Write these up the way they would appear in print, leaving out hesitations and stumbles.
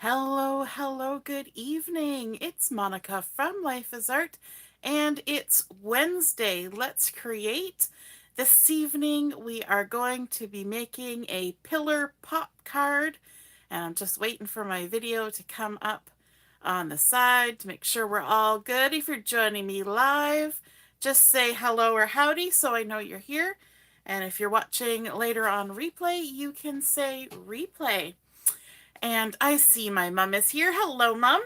Hello, hello, good evening. It's Monica from Life is Art, and it's Wednesday. Let's create. This evening, we are going to be making a pillar pop card, and I'm just waiting for my video to come up on the side to make sure we're all good. If you're joining me live, just say hello or howdy so I know you're here. And if you're watching later on replay, you can say replay. And I see my mom is here. Hello, Mom.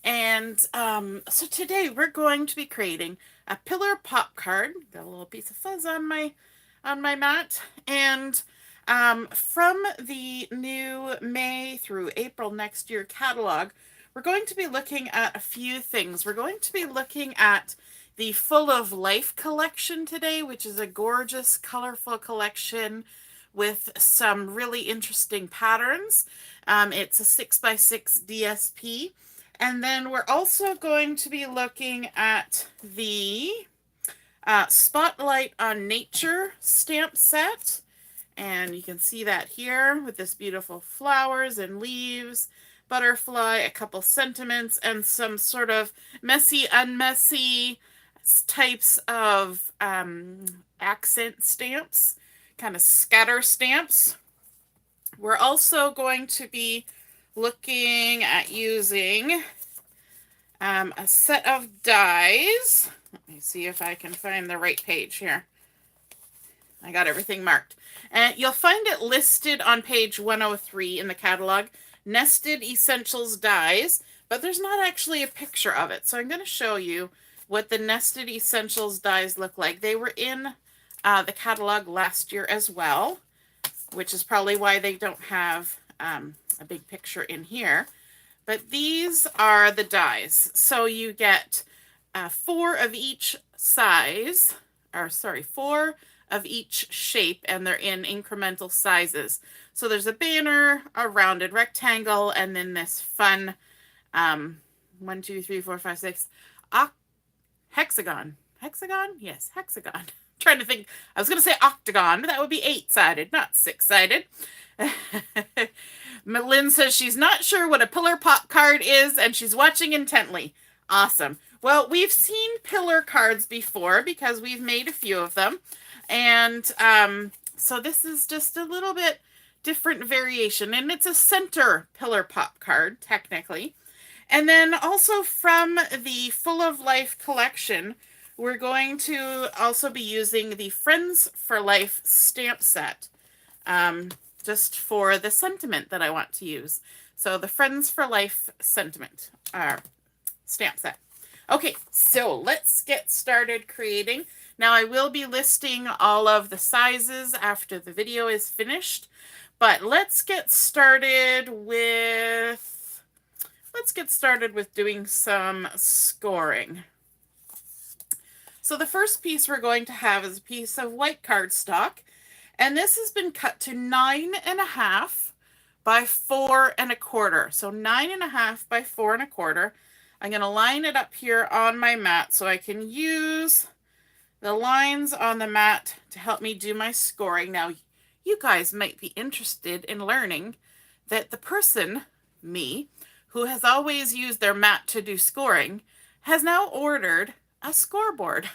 And so today we're going to be creating a pillar pop card. Got a little piece of fuzz on my mat. And from the new May through April next year catalog, we're going to be looking at a few things. We're going to be looking at the Full of Life collection today, which is a gorgeous, colorful collection with some really interesting patterns. It's a 6x6 DSP. And then we're also going to be looking at the Spotlight on Nature stamp set. And you can see that here with this beautiful flowers and leaves, butterfly, a couple sentiments, and some sort of messy, unmessy types of accent stamps, kind of scatter stamps. We're also going to be looking at using a set of dies. Let me see if I can find the right page here. I got everything marked. And you'll find it listed on page 103 in the catalog, Nested Essentials Dies, but there's not actually a picture of it. So I'm going to show you what the Nested Essentials dies look like. They were in the catalog last year as well, which is probably why they don't have a big picture in here. But these are the dies. So you get 4 of each size, or sorry, 4 of each shape, and they're in incremental sizes. So there's a banner, a rounded rectangle, and then this fun 1, 2, 3, 4, 5, 6 hexagon. Hexagon? Yes, hexagon. I'm trying to think. I was going to say octagon, but that would be 8-sided, not 6-sided. Lynn says she's not sure what a pillar pop card is, and she's watching intently. Awesome. Well, we've seen pillar cards before because we've made a few of them. And so this is just a little bit different variation. And it's a center pillar pop card, technically. And then also from the Full of Life collection, we're going to also be using the Friends for Life stamp set. Just for the sentiment that I want to use. So the Friends for Life sentiment stamp set. Okay, so let's get started creating. Now I will be listing all of the sizes after the video is finished, but let's get started with doing some scoring. So the first piece we're going to have is a piece of white cardstock. And this has been cut to 9.5 by 4 1/4. So 9.5 by 4 1/4. I'm going to line it up here on my mat so I can use the lines on the mat to help me do my scoring. Now, you guys might be interested in learning that the person, me, who has always used their mat to do scoring, has now ordered a scoreboard.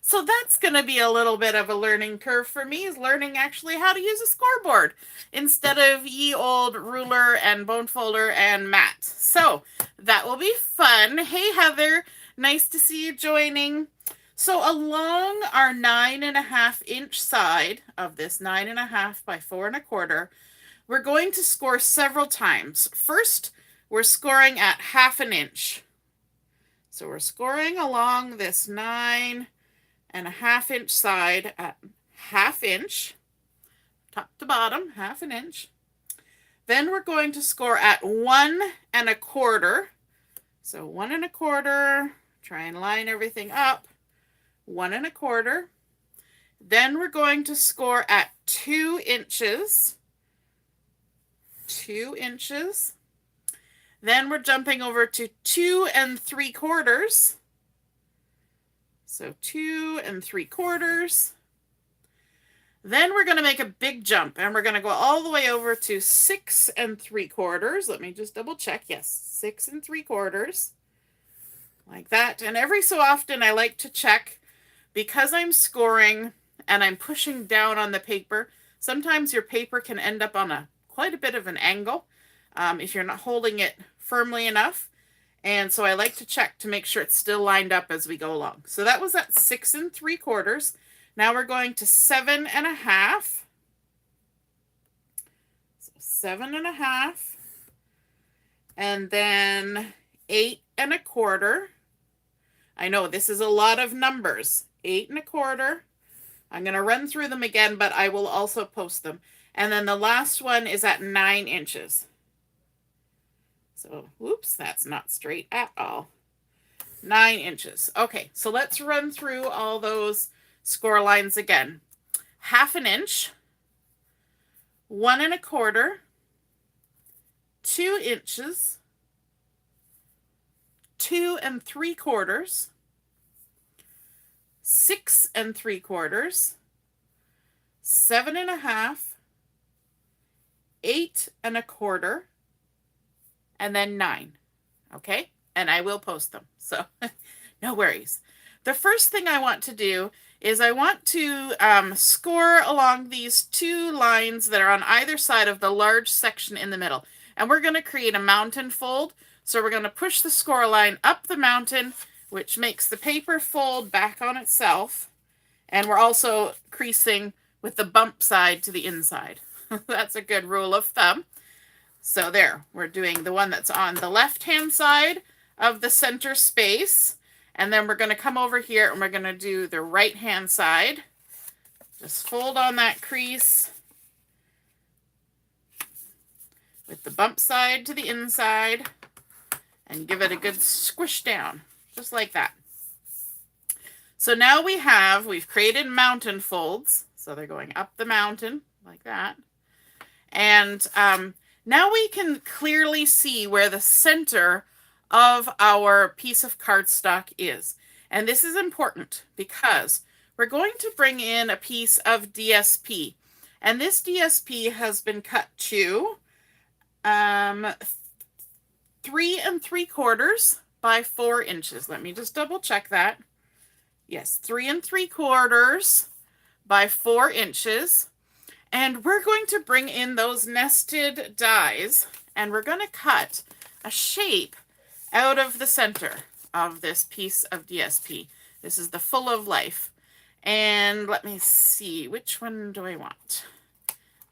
So that's going to be a little bit of a learning curve for me, is learning actually how to use a scoreboard instead of ye old ruler and bone folder and mat. So that will be fun. Hey, Heather, nice to see you joining. So along our 9.5-inch side of this 9.5 by 4 1/4, we're going to score several times. First, we're scoring at 1/2 inch. So we're scoring along this 9.5-inch side at 1/2 inch, top to bottom, 1/2 inch. Then we're going to score at 1 1/4. So 1 1/4, try and line everything up, 1 1/4. Then we're going to score at 2 inches, 2 inches. Then we're jumping over to 2 3/4. So 2 3/4. Then we're going to make a big jump, and we're going to go all the way over to 6 3/4. Let me just double check. Yes, 6 3/4. Like that. And every so often I like to check, because I'm scoring and I'm pushing down on the paper. Sometimes your paper can end up on quite a bit of an angle if you're not holding it firmly enough. And so I like to check to make sure it's still lined up as we go along. So that was at 6 3/4. Now we're going to 7 1/2. So 7 1/2. And then 8 1/4. I know this is a lot of numbers. 8 1/4. I'm going to run through them again, but I will also post them. And then the last one is at 9 inches. So, whoops, that's not straight at all. 9 inches. Okay, so let's run through all those score lines again. 1/2 inch, 1 1/4, 2 inches, 2 3/4, 6 3/4, 7 1/2, 8 1/4, and then 9. Okay, and I will post them, so no worries. The first thing I want to do is I want to score along these 2 lines that are on either side of the large section in the middle. And we're going to create a mountain fold. So we're going to push the score line up the mountain, which makes the paper fold back on itself. And we're also creasing with the bump side to the inside. That's a good rule of thumb. So there, we're doing the one that's on the left-hand side of the center space. And then we're going to come over here and we're going to do the right-hand side. Just fold on that crease with the bump side to the inside and give it a good squish down, just like that. So now we've created mountain folds. So they're going up the mountain like that. And now we can clearly see where the center of our piece of cardstock is. And this is important because we're going to bring in a piece of DSP. And this DSP has been cut to 3 3/4 by 4 inches. Let me just double check that. Yes, 3 3/4 by 4 inches. And we're going to bring in those nested dies, and we're going to cut a shape out of the center of this piece of DSP. This is the Full of Life. And let me see, which one do I want?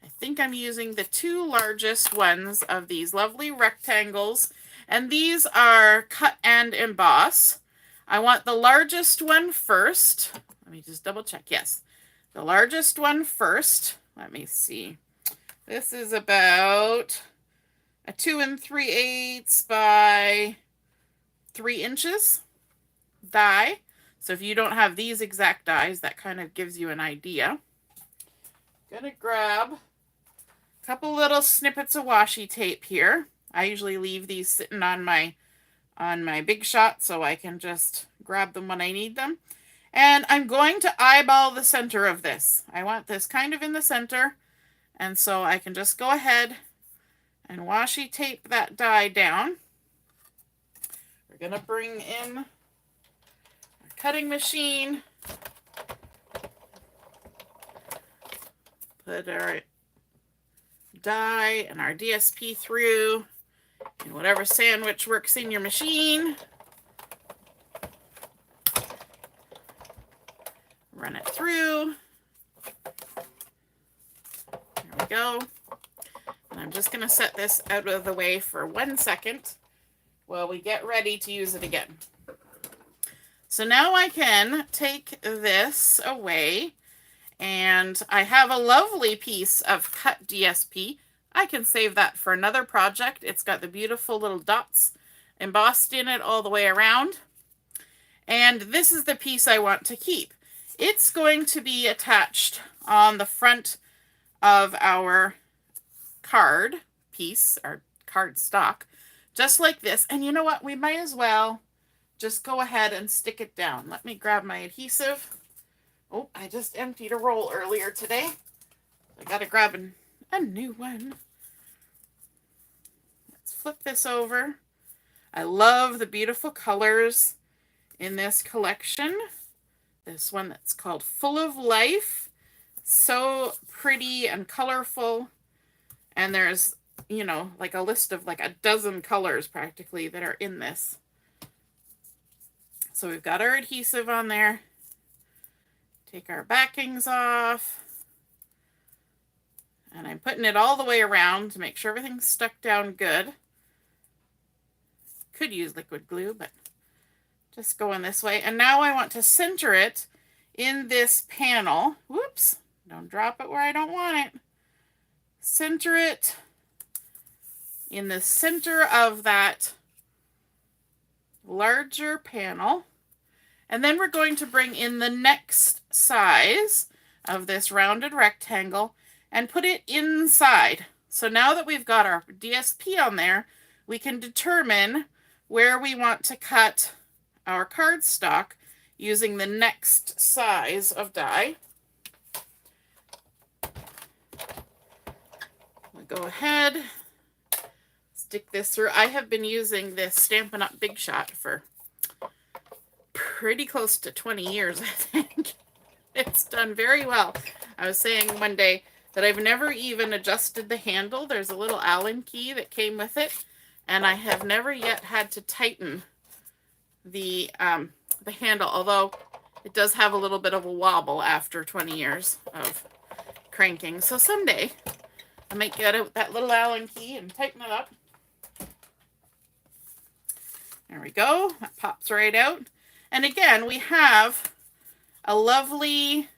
I think I'm using the 2 largest ones of these lovely rectangles. And these are cut and emboss. I want the largest one first. Let me just double check. Yes, the largest one first. Let me see. This is about a 2 3/8 by 3 inches die. So if you don't have these exact dies, that kind of gives you an idea. Gonna grab a couple little snippets of washi tape here. I usually leave these sitting on my Big Shot so I can just grab them when I need them. And I'm going to eyeball the center of this. I want this kind of in the center. And so I can just go ahead and washi tape that die down. We're going to bring in our cutting machine. Put our die and our DSP through and whatever sandwich works in your machine. Run it through. There we go. And I'm just going to set this out of the way for 1 second while we get ready to use it again. So now I can take this away, and I have a lovely piece of cut DSP. I can save that for another project. It's got the beautiful little dots embossed in it all the way around. And this is the piece I want to keep. It's going to be attached on the front of our card piece, our card stock, just like this. And you know what? We might as well just go ahead and stick it down. Let me grab my adhesive Oh, I just emptied a roll earlier today. I gotta grab a new one. Let's flip this over. I love the beautiful colors in this collection. This one that's called Full of Life. So pretty and colorful. And there's, you know, like a list of like a dozen colors practically that are in this. So we've got our adhesive on there. Take our backings off. And I'm putting it all the way around to make sure everything's stuck down good. Could use liquid glue, but just going this way. And now I want to center it in this panel. Whoops, don't drop it where I don't want it. Center it in the center of that larger panel. And then we're going to bring in the next size of this rounded rectangle and put it inside. So now that we've got our DSP on there, we can determine where we want to cut our cardstock using the next size of die. We'll go ahead, stick this through. I have been using this Stampin' Up! Big Shot for pretty close to 20 years, I think. It's done very well. I was saying one day that I've never even adjusted the handle. There's a little Allen key that came with it, and I have never yet had to tighten the handle, although it does have a little bit of a wobble after 20 years of cranking. So someday I might get out that little Allen key and tighten it up. There we go. That pops right out. And again, we have a lovely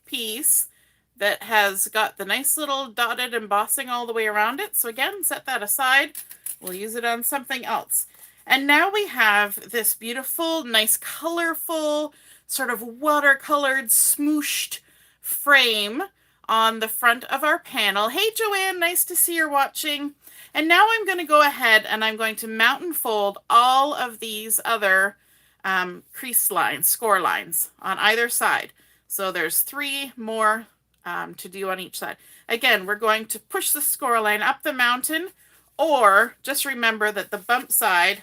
piece that has got the nice little dotted embossing all the way around it. So again, set that aside. We'll use it on something else. And now we have this beautiful, nice, colorful, sort of watercolored, smooshed frame on the front of our panel. Hey, Joanne, nice to see you're watching. And now I'm going to go ahead and I'm going to mount and fold all of these other crease lines, score lines on either side. So there's 3 more to do on each side. Again, we're going to push the score line up the mountain, or just remember that the bump side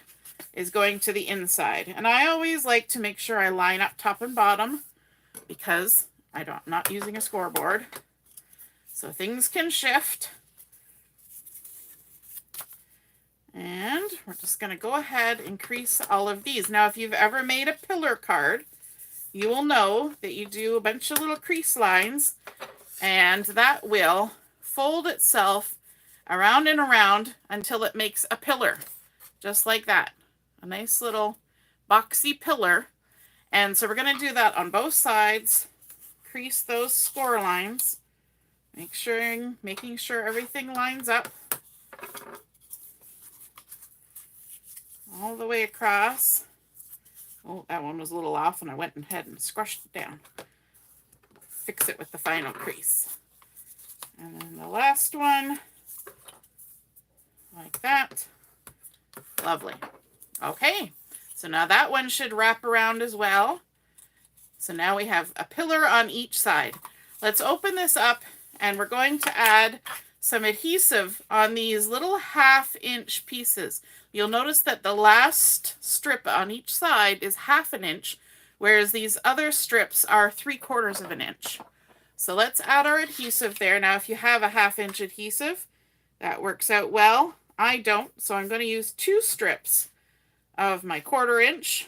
is going to the inside. And I always like to make sure I line up top and bottom because I'm not using a scoreboard. So things can shift. And we're just going to go ahead and crease all of these. Now, if you've ever made a pillar card, you will know that you do a bunch of little crease lines, and that will fold itself around and around until it makes a pillar, just like that. A nice little boxy pillar. And so we're going to do that on both sides. Crease those score lines, making sure everything lines up all the way across. Oh, that one was a little off and I went ahead and squashed it down. Fix it with the final crease. And then the last one, like that. Lovely. Okay, so now that one should wrap around as well. So now we have a pillar on each side. Let's open this up and we're going to add some adhesive on these little 1/2 inch pieces. You'll notice that the last strip on each side is 1/2 inch, whereas these other strips are 3/4 inch. So let's add our adhesive there. Now, if you have a 1/2 inch adhesive, that works out well. I don't, so I'm going to use 2 strips of my 1/4 inch.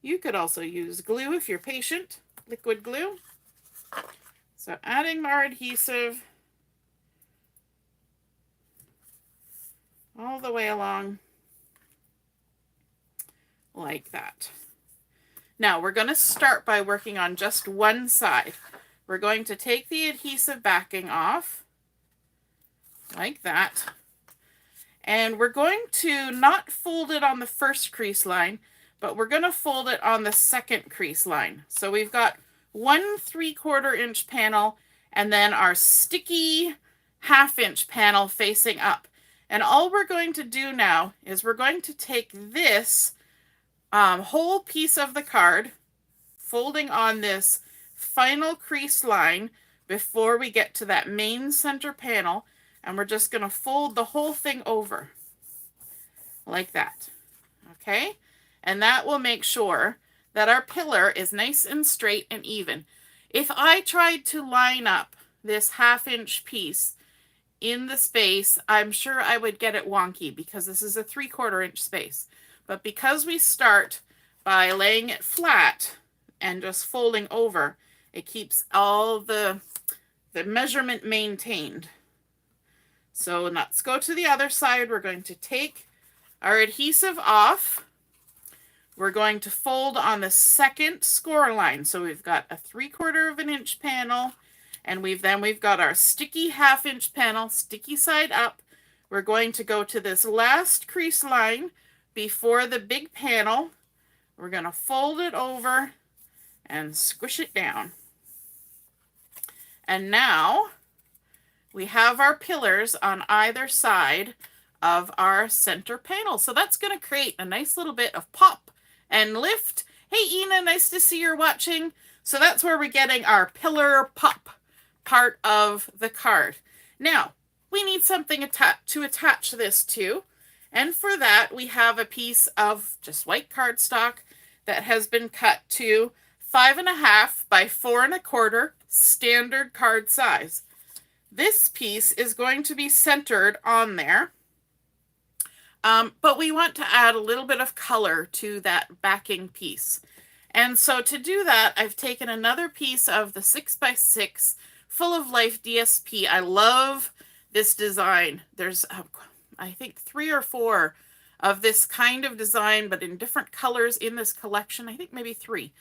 You could also use glue if you're patient, liquid glue. So adding our adhesive all the way along like that. Now we're going to start by working on just one side. We're going to take the adhesive backing off like that. And we're going to not fold it on the first crease line, but we're going to fold it on the second crease line. So we've got 1 3/4 inch panel and then our sticky 1/2 inch panel facing up. And all we're going to do now is we're going to take this whole piece of the card, folding on this final crease line before we get to that main center panel, and we're just going to fold the whole thing over like that. Okay, and that will make sure that our pillar is nice and straight and even. If I tried to line up this 1/2 inch piece in the space, I'm sure I would get it wonky because this is a 3/4 inch space. But because we start by laying it flat and just folding over, it keeps all the measurement maintained. So let's go to the other side. We're going to take our adhesive off. We're going to fold on the second score line. So we've got a 3/4 inch panel, and we've got our sticky 1/2 inch panel, sticky side up. We're going to go to this last crease line before the big panel. We're going to fold it over and squish it down. And now we have our pillars on either side of our center panel. So that's going to create a nice little bit of pop and lift. Hey, Ina, nice to see you're watching. So that's where we're getting our pillar pop part of the card. Now, we need something to attach this to. And for that, we have a piece of just white cardstock that has been cut to 5.5 by 4.25 standard card size. This piece is going to be centered on there. But we want to add a little bit of color to that backing piece. And so to do that, I've taken another piece of the 6x6 full of Life DSP. I love this design. There's, I think, 3 or 4 of this kind of design, but in different colors in this collection. I think maybe 3.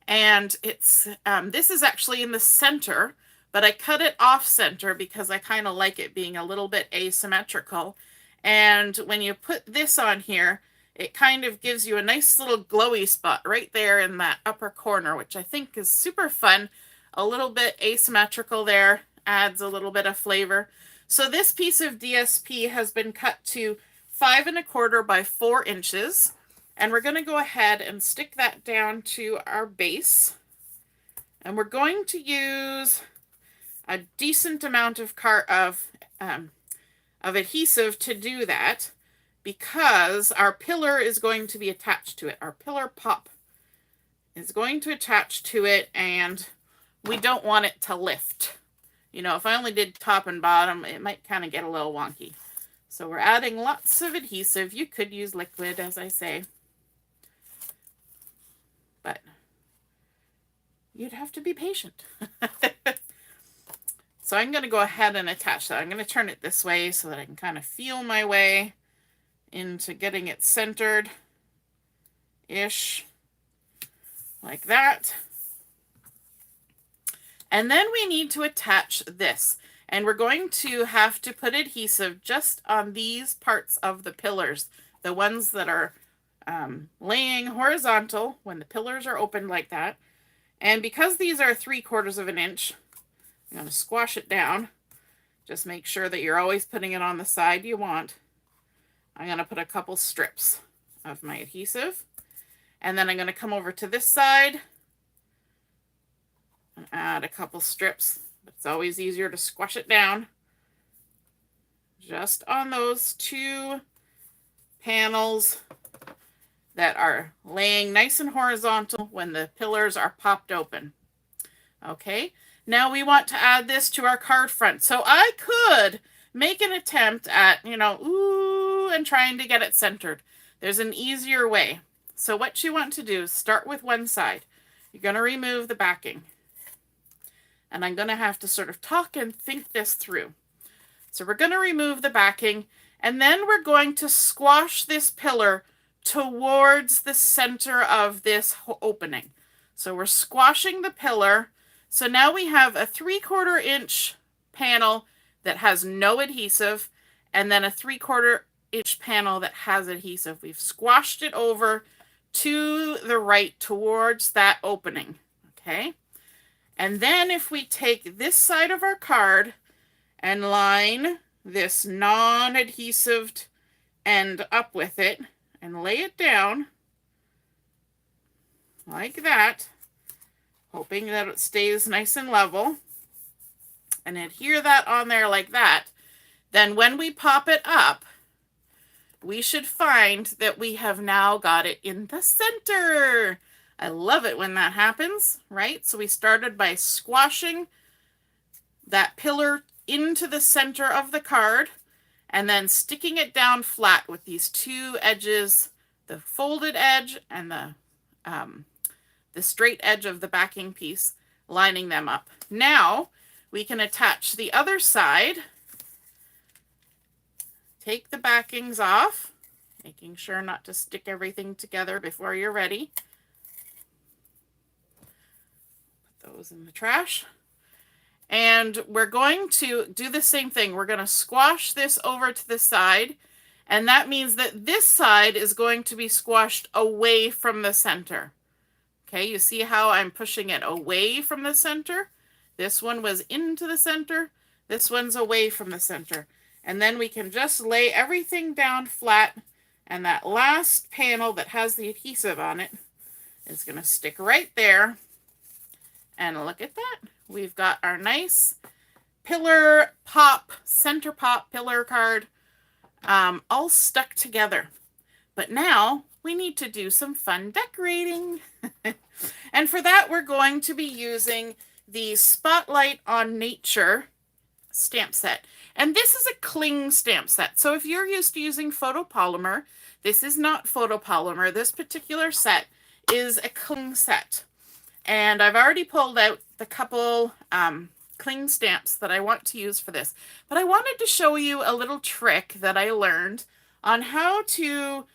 And it's this is actually in the center, but I cut it off center because I kind of like it being a little bit asymmetrical. And when you put this on here, it kind of gives you a nice little glowy spot right there in that upper corner, which I think is super fun. A little bit asymmetrical there, adds a little bit of flavor. So this piece of DSP has been cut to 5.25 by 4 inches. And we're going to go ahead and stick that down to our base. And we're going to use a decent amount of adhesive to do that, because our pillar is going to be attached to it. Our pillar pop is going to attach to it, and we don't want it to lift. You know, if I only did top and bottom, it might kind of get a little wonky. So we're adding lots of adhesive. You could use liquid, as I say, but you'd have to be patient. So I'm going to go ahead and attach that. I'm going to turn it this way so that I can kind of feel my way into getting it centered-ish, like that. And then we need to attach this. And we're going to have to put adhesive just on these parts of the pillars, the ones that are laying horizontal when the pillars are opened like that. And because these are 3/4 inch, I'm going to squash it down. Just make sure that you're always putting it on the side you want. I'm going to put a couple strips of my adhesive. And then I'm going to come over to this side and add a couple strips. It's always easier to squash it down just on those 2 panels that are laying nice and horizontal when the pillars are popped open. Okay, now we want to add this to our card front. So I could make an attempt at, you know, ooh, and trying to get it centered. There's an easier way. So what you want to do is start with one side. You're going to remove the backing. And I'm going to have to sort of talk and think this through. So we're going to remove the backing, and then we're going to squash this pillar towards the center of this opening. So we're squashing the pillar. So now we have a 3/4 inch panel that has no adhesive, and then a 3/4 inch panel that has adhesive. We've squashed it over to the right towards that opening. Okay. And then if we take this side of our card and line this non-adhesive end up with it and lay it down like that, hoping that it stays nice and level, and adhere that on there like that. Then when we pop it up, we should find that we have now got it in the center. I love it when that happens, right? So we started by squashing that pillar into the center of the card and then sticking it down flat with these two edges, the folded edge and the straight edge of the backing piece, lining them up. Now we can attach the other side. Take the backings off, making sure not to stick everything together before you're ready. Put those in the trash. And we're going to do the same thing. We're going to squash this over to the side, and that means that this side is going to be squashed away from the center. Okay, you see how I'm pushing it away from the center? This one was into the center. This one's away from the center. And then we can just lay everything down flat, and that last panel that has the adhesive on it is going to stick right there. And look at that. We've got our nice pillar pop, center pop pillar card all stuck together. But now we need to do some fun decorating. And for that, we're going to be using the Spotlight on Nature stamp set. And this is a cling stamp set. So if you're used to using photopolymer, this is not photopolymer. This particular set is a cling set. And I've already pulled out the couple cling stamps that I want to use for this. But I wanted to show you a little trick that I learned on how to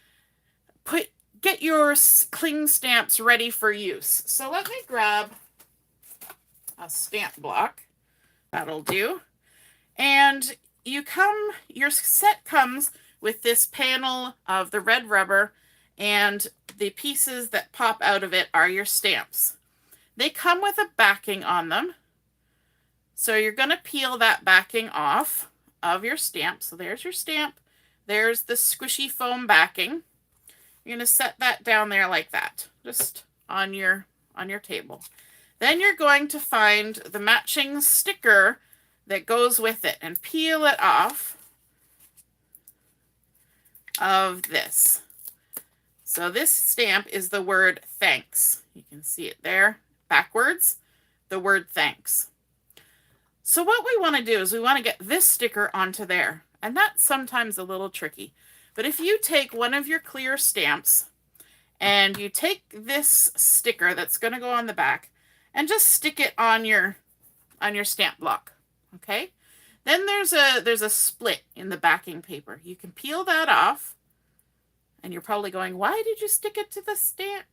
get your cling stamps ready for use. So let me grab a stamp block. That'll do. And your set comes with this panel of the red rubber, and the pieces that pop out of it are your stamps. They come with a backing on them. So you're going to peel that backing off of your stamp. So there's your stamp. There's the squishy foam backing. You're going to set that down there like that, just on your table. Then you're going to find the matching sticker that goes with it and peel it off of this. So this stamp is the word thanks. You can see it there backwards, the word thanks. So what we want to do is we want to get this sticker onto there, and that's sometimes a little tricky. But if you take one of your clear stamps and you take this sticker that's going to go on the back and just stick it on your stamp block, okay? Then there's a split in the backing paper. You can peel that off, and you're probably going, why did you stick it to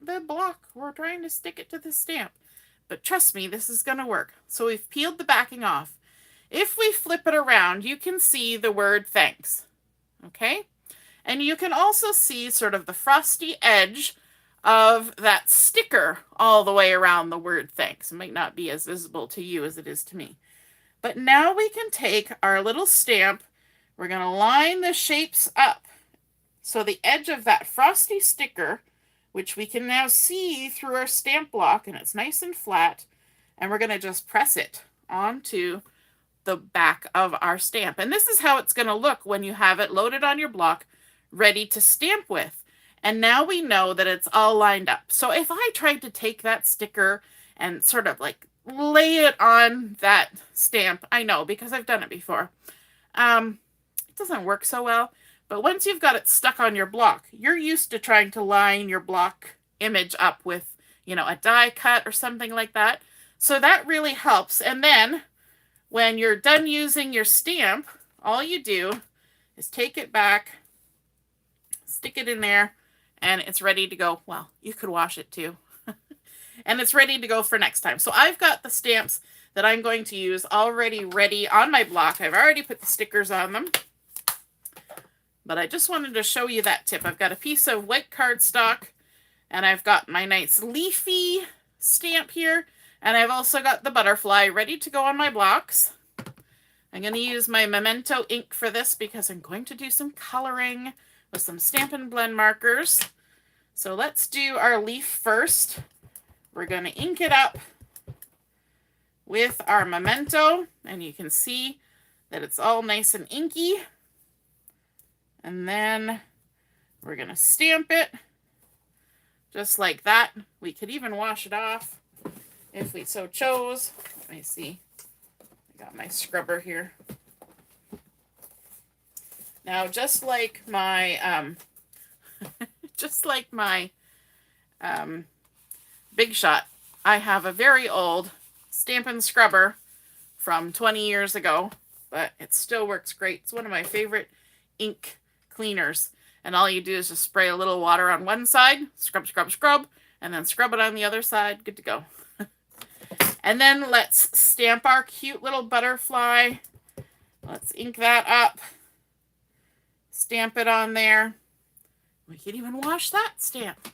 the block? We're trying to stick it to the stamp. But trust me, this is going to work. So we've peeled the backing off. If we flip it around, you can see the word thanks, okay? And you can also see sort of the frosty edge of that sticker all the way around the word thanks. It might not be as visible to you as it is to me. But now we can take our little stamp, we're going to line the shapes up. So the edge of that frosty sticker, which we can now see through our stamp block, and it's nice and flat, and we're going to just press it onto the back of our stamp. And this is how it's going to look when you have it loaded on your block, ready to stamp with. And now we know that it's all lined up. So if I tried to take that sticker and sort of like lay it on that stamp, I know because I've done it before, it doesn't work so well. But once you've got it stuck on your block, you're used to trying to line your block image up with, you know, a die cut or something like that. So that really helps. And then when you're done using your stamp, all you do is take it back, stick it in there, and it's ready to go. Well, you could wash it too. And it's ready to go for next time. So I've got the stamps that I'm going to use already ready on my block. I've already put the stickers on them. But I just wanted to show you that tip. I've got a piece of white cardstock, and I've got my nice leafy stamp here, and I've also got the butterfly ready to go on my blocks. I'm going to use my Memento ink for this because I'm going to do some coloring with some Stampin' Blend markers. So let's do our leaf first. We're going to ink it up with our memento, and you can see that it's all nice and inky. And then we're going to stamp it just like that. We could even wash it off if we so chose. Let me see. I got my scrubber here. Now, just like my Big Shot, I have a very old Stampin' scrubber from 20 years ago, but it still works great. It's one of my favorite ink cleaners. And all you do is just spray a little water on one side, scrub, scrub, scrub, and then scrub it on the other side. Good to go. And then let's stamp our cute little butterfly. Let's ink that up. Stamp it on there. We can even wash that stamp.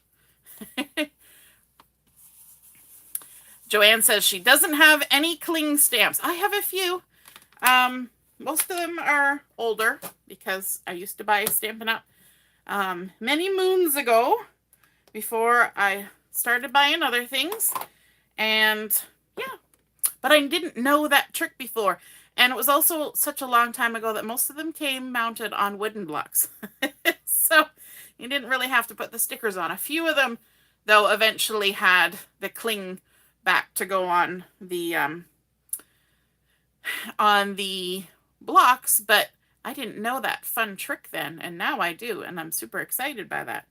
Joanne says she doesn't have any cling stamps. I have a few. Most of them are older because I used to buy Stampin' Up! Many moons ago before I started buying other things. And yeah, but I didn't know that trick before. And it was also such a long time ago that most of them came mounted on wooden blocks. So you didn't really have to put the stickers on. A few of them, though, eventually had the cling back to go on the blocks, but I didn't know that fun trick then, and now I do, and I'm super excited by that.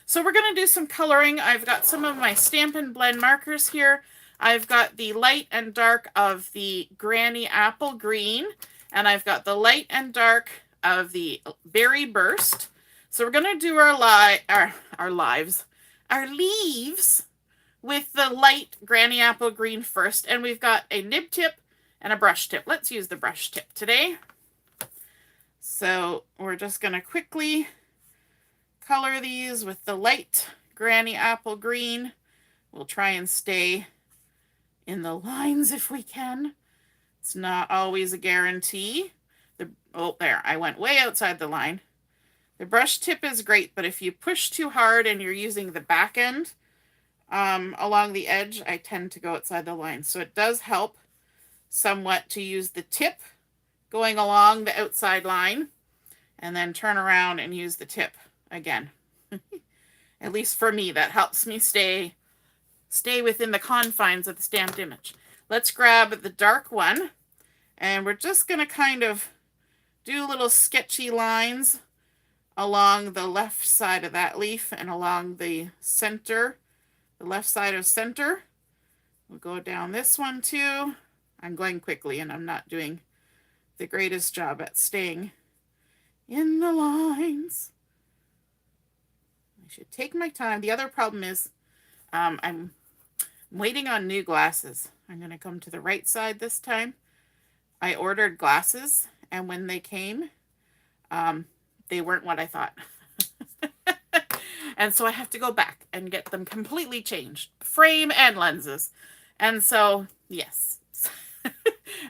So we're going to do some coloring. I've got some of my Stampin' Blend markers here. I've got the light and dark of the Granny Apple Green, and I've got the light and dark of the Berry Burst. So we're going to do our leaves with the light Granny Apple Green first, and we've got a nib tip and a brush tip. Let's use the brush tip today. So we're just going to quickly color these with the light Granny Apple Green. We'll try and stay in the lines if we can. It's not always a guarantee. Oh, there, I went way outside the line. The brush tip is great, but if you push too hard and you're using the back end along the edge, I tend to go outside the line. So it does help somewhat to use the tip going along the outside line and then turn around and use the tip again. At least for me, that helps me stay within the confines of the stamped image. Let's grab the dark one, and we're just going to kind of do little sketchy lines along the left side of that leaf and along the center, the left side of center. We'll go down this one too. I'm going quickly and I'm not doing the greatest job at staying in the lines. I should take my time. The other problem is I'm waiting on new glasses. I'm going to come to the right side this time. I ordered glasses, and when they came, they weren't what I thought. And so I have to go back and get them completely changed, frame and lenses. And so, yes.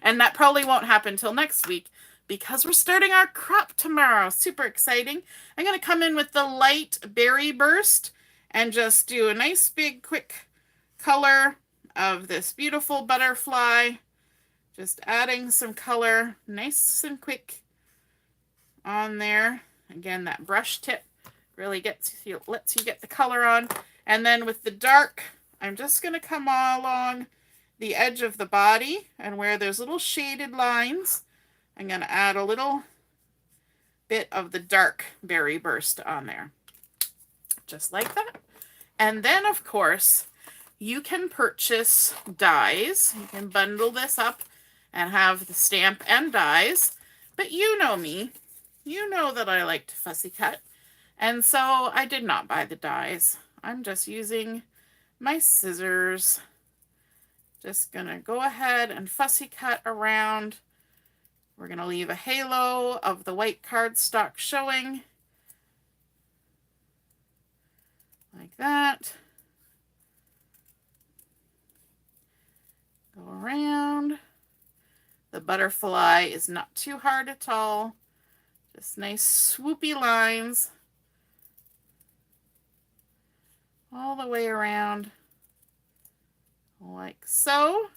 And that probably won't happen till next week because we're starting our crop tomorrow. Super exciting. I'm going to come in with the light Berry Burst and just do a nice big quick color of this beautiful butterfly. Just adding some color nice and quick on there. Again, that brush tip really lets you get the color on. And then with the dark, I'm just going to come along the edge of the body, and where there's little shaded lines, I'm going to add a little bit of the dark Berry Burst on there. Just like that. And then, of course, you can purchase dies. You can bundle this up and have the stamp and dies. But you know me. You know that I like to fussy cut. And so I did not buy the dies. I'm just using my scissors. Just going to go ahead and fussy cut around. We're going to leave a halo of the white cardstock showing. Like that. Go around. The butterfly is not too hard at all. Just nice swoopy lines all the way around, like so.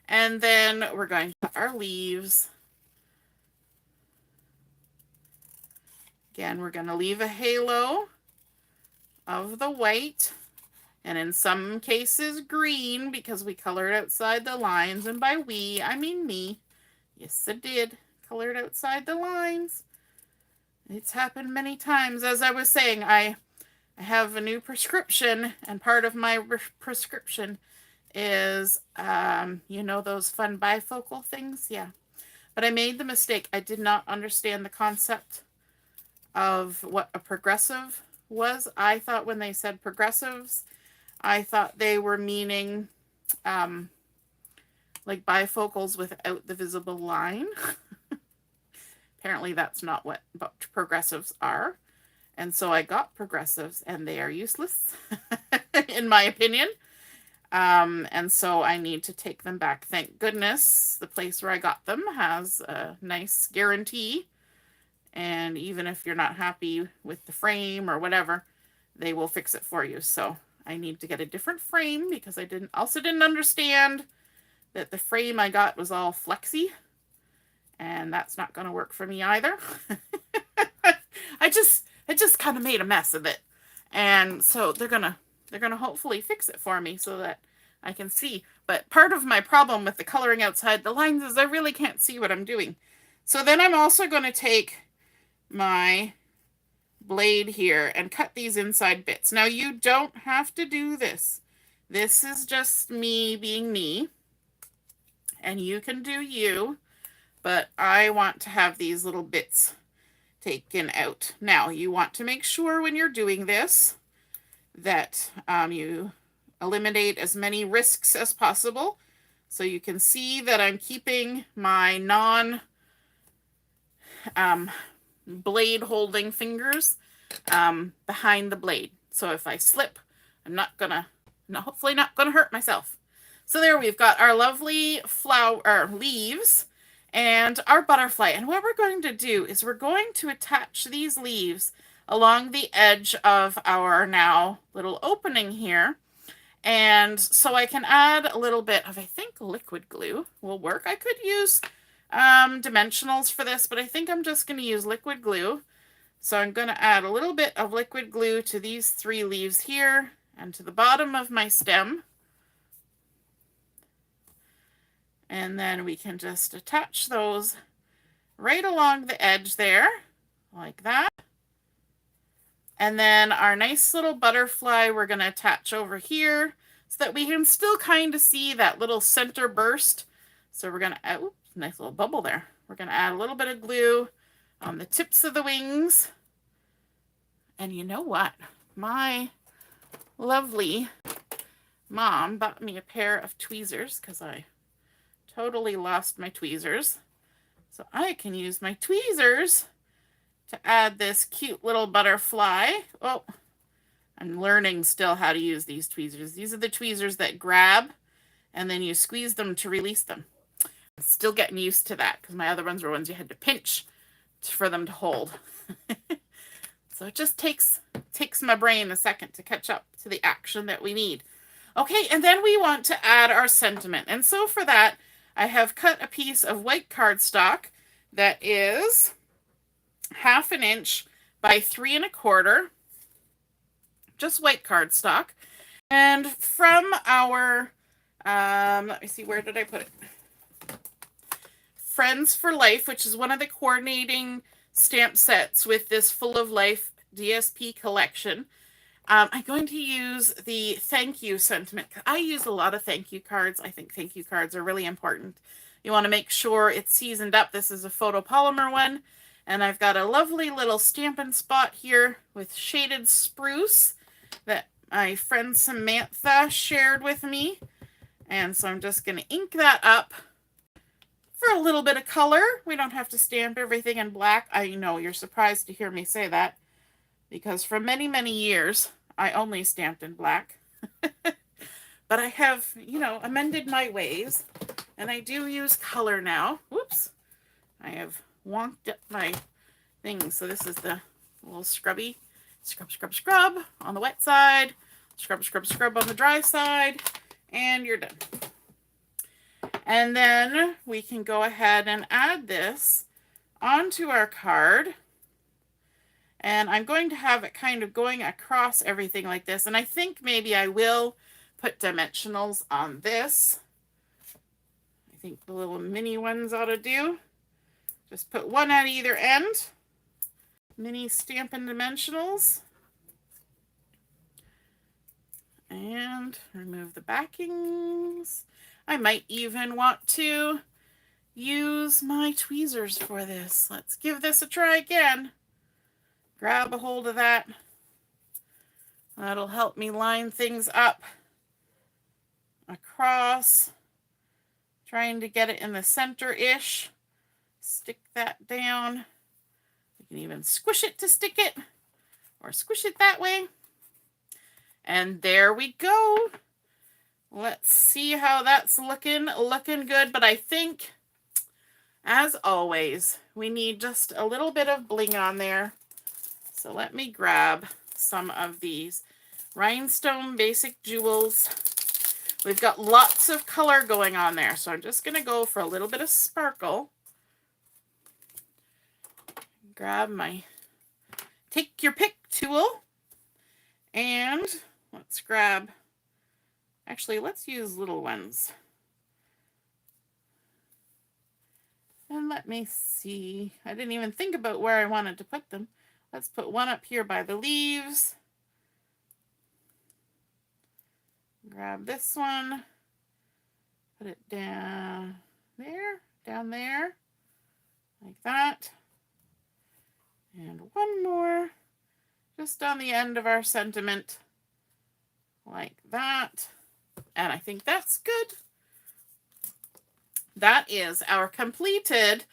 And then we're going to put our leaves. Again, we're going to leave a halo of the white, and in some cases green, because we colored outside the lines. And by we, I mean me. Yes, I did. Colored outside the lines. It's happened many times. As I was saying, I have a new prescription, and part of my prescription is, you know, those fun bifocal things? Yeah. But I made the mistake. I did not understand the concept of what a progressive was. I thought when they said progressives, I thought they were meaning like bifocals without the visible line. Apparently that's not what progressives are. And so I got progressives, and they are useless, in my opinion. And so I need to take them back. Thank goodness the place where I got them has a nice guarantee. And even if you're not happy with the frame or whatever, they will fix it for you. So I need to get a different frame, because I didn't understand that the frame I got was all flexy. And that's not going to work for me either. I just kind of made a mess of it. And so they're going to hopefully fix it for me so that I can see. But part of my problem with the coloring outside the lines is I really can't see what I'm doing. So then I'm also going to take my blade here and cut these inside bits. Now you don't have to do this. This is just me being me. And you can do you. But I want to have these little bits taken out. Now, you want to make sure when you're doing this that you eliminate as many risks as possible. So you can see that I'm keeping my blade holding fingers behind the blade. So if I slip, I'm hopefully not gonna hurt myself. So there we've got our lovely leaves and our butterfly. And what we're going to do is we're going to attach these leaves along the edge of our now little opening here. And so I can add a little bit of, I think, liquid glue will work. I could use dimensionals for this, but I think I'm just going to use liquid glue. So I'm going to add a little bit of liquid glue to these 3 leaves here and to the bottom of my stem. And then we can just attach those right along the edge there, like that. And then our nice little butterfly we're going to attach over here so that we can still kind of see that little center burst. So we're going to add, oops, nice little bubble there. We're going to add a little bit of glue on the tips of the wings. And you know what? My lovely mom bought me a pair of tweezers because I totally lost my tweezers. So I can use my tweezers to add this cute little butterfly. Oh, I'm learning still how to use these tweezers. These are the tweezers that grab and then you squeeze them to release them. I'm still getting used to that because my other ones were ones you had to pinch for them to hold. So it just takes my brain a second to catch up to the action that we need. Okay, and then we want to add our sentiment. And so for that, I have cut a piece of white cardstock that is 1/2 inch by 3 1/4, just white cardstock. And from our, let me see, where did I put it? Friends for Life, which is one of the coordinating stamp sets with this Full of Life DSP collection. I'm going to use the thank you sentiment. I use a lot of thank you cards. I think thank you cards are really important. You want to make sure it's seasoned up. This is a photopolymer one. And I've got a lovely little Stampin' spot here with shaded spruce that my friend Samantha shared with me. And so I'm just going to ink that up for a little bit of color. We don't have to stamp everything in black. I know you're surprised to hear me say that, because for many, many years, I only stamped in black. But I have, you know, amended my ways, and I do use color now. Whoops. I have wonked up my thing. So this is the little scrubby. Scrub, scrub, scrub on the wet side. Scrub, scrub, scrub on the dry side. And you're done. And then we can go ahead and add this onto our card. And I'm going to have it kind of going across everything like this. And I think maybe I will put dimensionals on this. I think the little mini ones ought to do. Just put one at either end. Mini Stampin' dimensionals. And remove the backings. I might even want to use my tweezers for this. Let's give this a try again. Grab a hold of that. That'll help me line things up across. Trying to get it in the center-ish. Stick that down. You can even squish it to stick it, or squish it that way. And there we go. Let's see how that's looking. Looking good, but I think, as always, we need just a little bit of bling on there. So let me grab some of these Rhinestone Basic Jewels. We've got lots of color going on there, so I'm just going to go for a little bit of sparkle. Grab my take your pick tool, and let's grab, actually let's use little ones. And let me see, I didn't even think about where I wanted to put them. Let's put one up here by the leaves. Grab this one, put it down there, like that. And one more, just on the end of our sentiment, like that. And I think that's good. That is our completed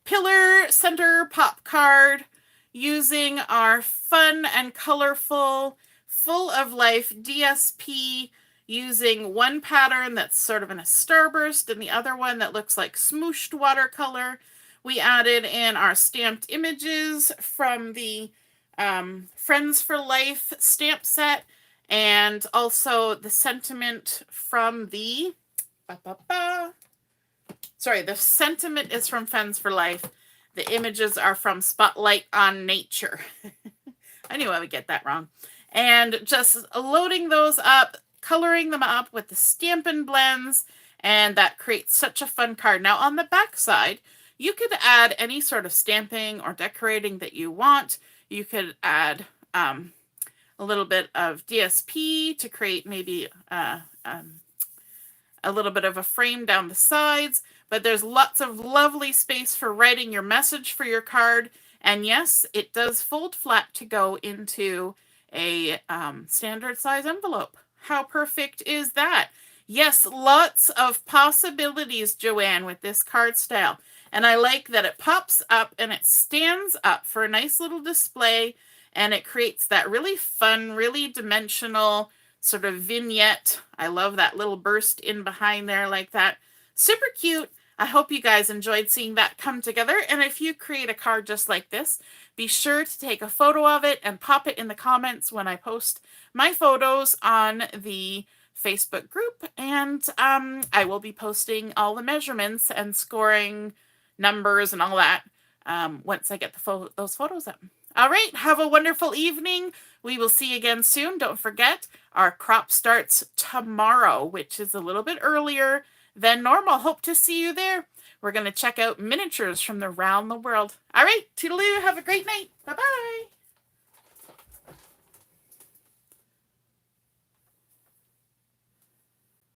pillar center pop card using our fun and colorful, full of life DSP, using one pattern that's sort of in a starburst and the other one that looks like smooshed watercolor. We added in our stamped images from the Friends for Life stamp set, and also the sentiment from the, sorry, the sentiment is from Friends for Life. The images are from Spotlight on Nature. I knew I would get that wrong. And just loading those up, coloring them up with the Stampin' blends, and that creates such a fun card. Now on the back side, you could add any sort of stamping or decorating that you want. You could add a little bit of DSP to create maybe a little bit of a frame down the sides, but there's lots of lovely space for writing your message for your card. And yes, it does fold flat to go into a standard size envelope. How perfect is that? Yes, lots of possibilities, Joanne, with this card style. And I like that it pops up and it stands up for a nice little display, and it creates that really fun, really dimensional sort of vignette. I love that little burst in behind there like that. Super cute. I hope you guys enjoyed seeing that come together. And if you create a card just like this, be sure to take a photo of it and pop it in the comments when I post my photos on the Facebook group. And I will be posting all the measurements and scoring numbers and all that once I get those photos up. All right, have a wonderful evening. We will see you again soon. Don't forget, our crop starts tomorrow, which is a little bit earlier than normal. Hope to see you there. We're going to check out miniatures from around the world. All right, toodaloo. Have a great night. Bye-bye.